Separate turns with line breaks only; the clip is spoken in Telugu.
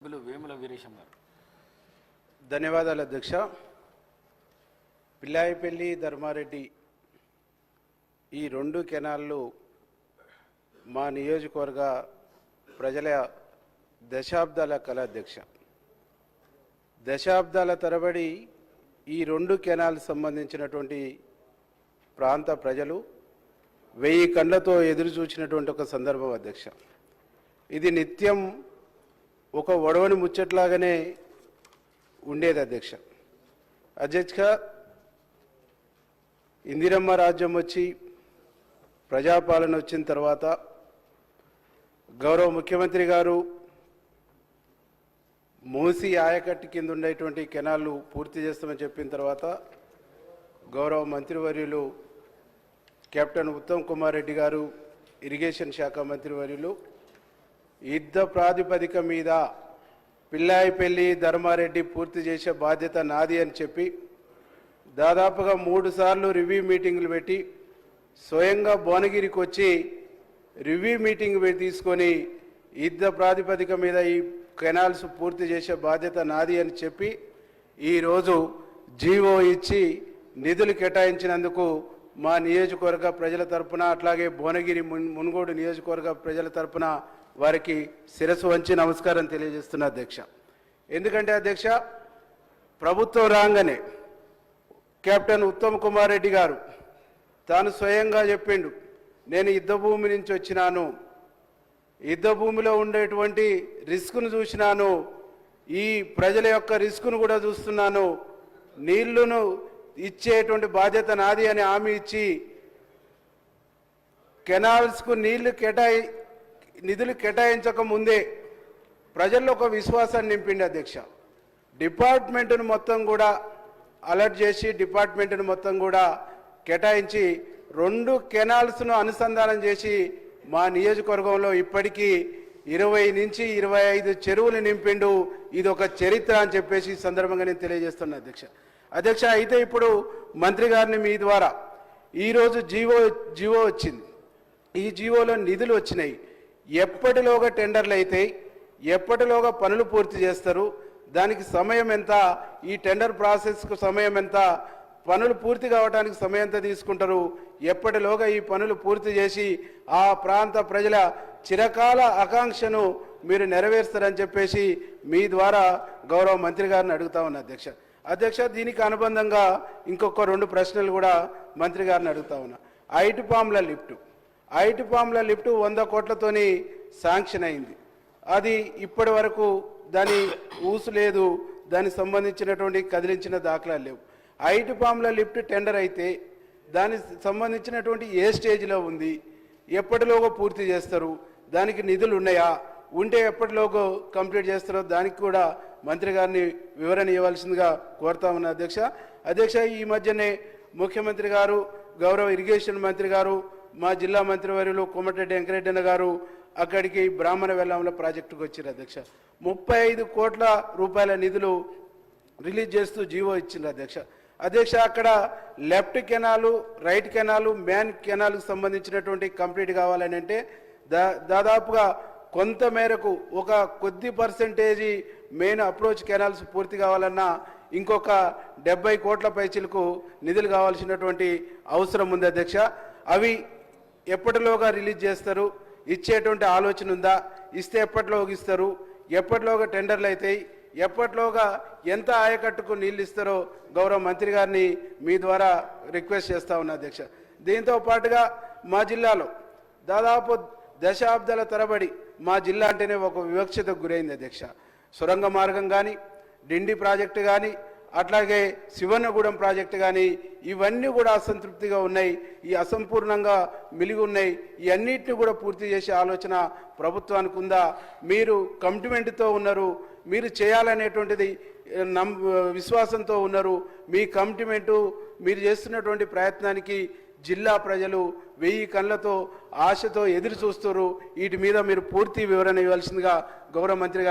వేముల వీరేశం గారు.
ధన్యవాదాలు అధ్యక్ష. పిల్లాయిపల్లి ధర్మారెడ్డి ఈ రెండు కెనాళ్ళు మా నియోజకవర్గ ప్రజల దశాబ్దాల కళ అధ్యక్ష. దశాబ్దాల తరబడి ఈ రెండు కెనాల్ సంబంధించినటువంటి ప్రాంత ప్రజలు 1000 కళ్ళతో ఎదురు చూసినటువంటి ఒక సందర్భం అధ్యక్ష. ఇది నిత్యం ఒక వడవని ముచ్చట్లాగానే ఉండేది అధ్యక్ష. ఇందిరమ్మ రాజ్యం వచ్చి ప్రజాపాలన వచ్చిన తర్వాత గౌరవ ముఖ్యమంత్రి గారు మూసి ఆయకట్టు కింద ఉండేటువంటి కెనాళ్ళు పూర్తి చేస్తామని చెప్పిన తర్వాత గౌరవ మంత్రివర్యులు కెప్టెన్ ఉత్తమ్ కుమార్ రెడ్డి గారు ఇరిగేషన్ శాఖ మంత్రివర్యులు యుద్ధ ప్రాతిపదిక మీద పిల్లాయిపల్లి ధర్మారెడ్డి పూర్తి చేసే బాధ్యత నాది అని చెప్పి దాదాపుగా 3 సార్లు రివ్యూ మీటింగులు పెట్టి స్వయంగా భువనగిరికి వచ్చి రివ్యూ మీటింగ్ తీసుకొని యుద్ధ ప్రాతిపదిక మీద ఈ కెనాల్స్ పూర్తి చేసే బాధ్యత నాది అని చెప్పి ఈరోజు జీవో ఇచ్చి నిధులు కేటాయించినందుకు మా నియోజకవర్గ ప్రజల తరపున అట్లాగే భువనగిరి మునుగోడు నియోజకవర్గ ప్రజల తరపున వారికి శిరస్సు వంచి నమస్కారం తెలియజేస్తున్నా అధ్యక్ష. ఎందుకంటే అధ్యక్ష, ప్రభుత్వం రాగానే కెప్టెన్ ఉత్తమ్ కుమార్ రెడ్డి గారు తాను స్వయంగా చెప్పిండు, నేను యుద్ధ భూమి నుంచి వచ్చినాను, యుద్ధ భూమిలో ఉండేటువంటి రిస్క్ను చూసినాను, ఈ ప్రజల యొక్క రిస్క్ను కూడా చూస్తున్నాను, నీళ్లను ఇచ్చేటువంటి బాధ్యత నాది అని హామీ ఇచ్చి కెనాల్స్కు నిధులు కేటాయించక ముందే ప్రజల్లో ఒక విశ్వాసాన్ని నింపిండి అధ్యక్ష. డిపార్ట్మెంటును మొత్తం కూడా అలర్ట్ చేసి డిపార్ట్మెంటును మొత్తం కూడా కేటాయించి 2 కెనాల్స్ను అనుసంధానం చేసి మా నియోజకవర్గంలో ఇప్పటికీ 20 నుంచి 25 చెరువులు నింపిండు. ఇది ఒక చరిత్ర అని చెప్పేసి ఈ సందర్భంగా నేను తెలియజేస్తున్నా అధ్యక్ష. అయితే ఇప్పుడు మంత్రి గారిని మీ ద్వారా ఈరోజు జీవో వచ్చింది. ఈ జీవోలో నిధులు వచ్చినాయి. ఎప్పటిలోగా టెండర్లు అయితే ఎప్పటిలోగా పనులు పూర్తి చేస్తారు, దానికి సమయం ఎంత, ఈ టెండర్ ప్రాసెస్కు సమయం ఎంత, పనులు పూర్తి కావడానికి సమయం ఎంత తీసుకుంటారు, ఎప్పటిలోగా ఈ పనులు పూర్తి చేసి ఆ ప్రాంత ప్రజల చిరకాల ఆకాంక్షను మీరు నెరవేరుస్తారని చెప్పేసి మీ ద్వారా గౌరవ మంత్రి గారిని అడుగుతా ఉన్నా అధ్యక్ష. దీనికి అనుబంధంగా ఇంకొక 2 ప్రశ్నలు కూడా మంత్రి గారిని అడుగుతా ఉన్నా. ఐటి పామ్ల లిఫ్ట్ 100 కోట్లతోని శాంక్షన్ అయింది. అది ఇప్పటి వరకు దాని ఊసు లేదు, దానికి సంబంధించినటువంటి కదిలించిన దాఖలాలు లేవు. ఐటి పామ్ల లిఫ్ట్ టెండర్ అయితే దానికి సంబంధించినటువంటి ఏ స్టేజ్లో ఉంది, ఎప్పటిలోగా పూర్తి చేస్తారు, దానికి నిధులు ఉన్నాయా, ఉంటే ఎప్పటిలోగా కంప్లీట్ చేస్తారో దానికి కూడా మంత్రి గారిని వివరణ ఇవ్వాల్సిందిగా కోరుతా ఉన్నా అధ్యక్ష. ఈ మధ్యనే ముఖ్యమంత్రి గారు, గౌరవ ఇరిగేషన్ మంత్రి గారు, మా జిల్లా మంత్రివర్యులు కోమటిరెడ్డి వెంకరెడ్డి గారు అక్కడికి బ్రాహ్మణ వెల్లంలో ప్రాజెక్టుకు వచ్చారు అధ్యక్ష. 35 కోట్ల రూపాయల నిధులు రిలీజ్ చేస్తూ జీవో ఇచ్చింది అధ్యక్ష. అక్కడ left canal, right canal, main కెనాల్కు సంబంధించినటువంటి కంప్లీట్ కావాలని అంటే దాదాపుగా కొంత మేరకు ఒక కొద్ది పర్సెంటేజీ మెయిన్ అప్రోచ్ కెనాల్స్ పూర్తి కావాలన్నా ఇంకొక 70 కోట్ల పైచిలకు నిధులు కావాల్సినటువంటి అవసరం ఉంది అధ్యక్ష. అవి ఎప్పటిలోగా రిలీజ్ చేస్తారు, ఇచ్చేటువంటి ఆలోచన ఉందా, ఇస్తే ఎప్పటిలోగా ఇస్తారు, ఎప్పటిలోగా టెండర్లు అవుతాయి, ఎప్పటిలోగా ఎంత ఆయకట్టుకు నీళ్ళు ఇస్తారో గౌరవ మంత్రి గారిని మీ ద్వారా రిక్వెస్ట్ చేస్తా ఉన్నా అధ్యక్ష. దీంతో పాటుగా మా జిల్లాలో దాదాపు దశాబ్దాల తరబడి మా జిల్లా అంటేనే ఒక వివక్షతకు గురైంది అధ్యక్ష. సొరంగ మార్గం కానీ, డిండి ప్రాజెక్టు కానీ, అట్లాగే శివన్నగూడెం ప్రాజెక్టు కానీ ఇవన్నీ కూడా అసంతృప్తిగా ఉన్నాయి, ఈ అసంపూర్ణంగా మిలిగి ఉన్నాయి. ఈ అన్నిటిని కూడా పూర్తి చేసే ఆలోచన ప్రభుత్వానికి ఉందా? మీరు కమిట్మెంట్తో ఉన్నారు, మీరు చేయాలనేటువంటిది విశ్వాసంతో ఉన్నారు. మీ కమిట్మెంటు, మీరు చేస్తున్నటువంటి ప్రయత్నానికి జిల్లా ప్రజలు 1000 కళ్ళతో ఆశతో ఎదురు చూస్తారు. వీటి మీద మీరు పూర్తి వివరణ ఇవ్వాల్సిందిగా గౌరవ మంత్రి గారు